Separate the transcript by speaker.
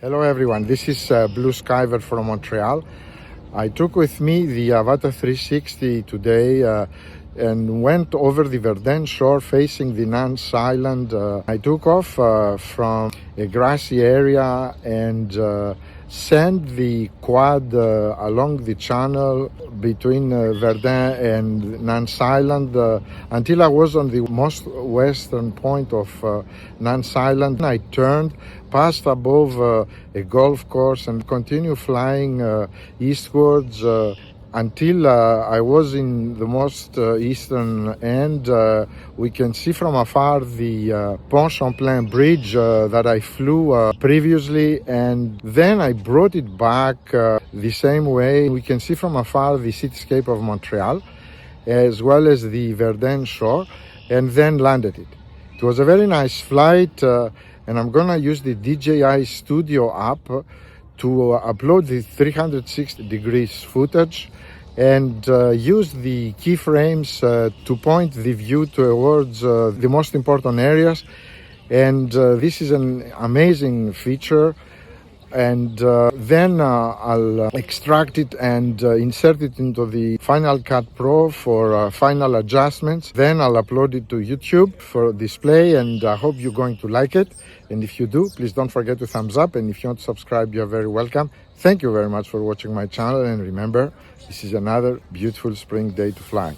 Speaker 1: Hello everyone, this is Blue Skyver from Montreal. I took with me the Avata 360 today and went over the Verdun shore facing the Nuns Island. I took off from a grassy area and sent the quad along the channel between Verdun and Nuns Island until I was on the most western point of Nuns Island. I turned, passed above a golf course and continued flying eastwards until I was in the most eastern end. We can see from afar the Pont Champlain bridge that I flew previously, and then I brought it back the same way. We can see from afar the Cityscape of Montreal as well as the Verdun shore, and then landed it. It was a very nice flight, and I'm gonna use the DJI Studio app to upload the 360 degrees footage and use the keyframes to point the view towards the most important areas. And this is an amazing feature. And then I'll extract it and insert it into the Final Cut Pro for final adjustments. Then I'll upload it to YouTube for display, and I hope you're going to like it. And if you do, please don't forget to thumbs up, and if you want to subscribe, you're very welcome. Thank you very much for watching my channel, and remember, this is another beautiful spring day to fly.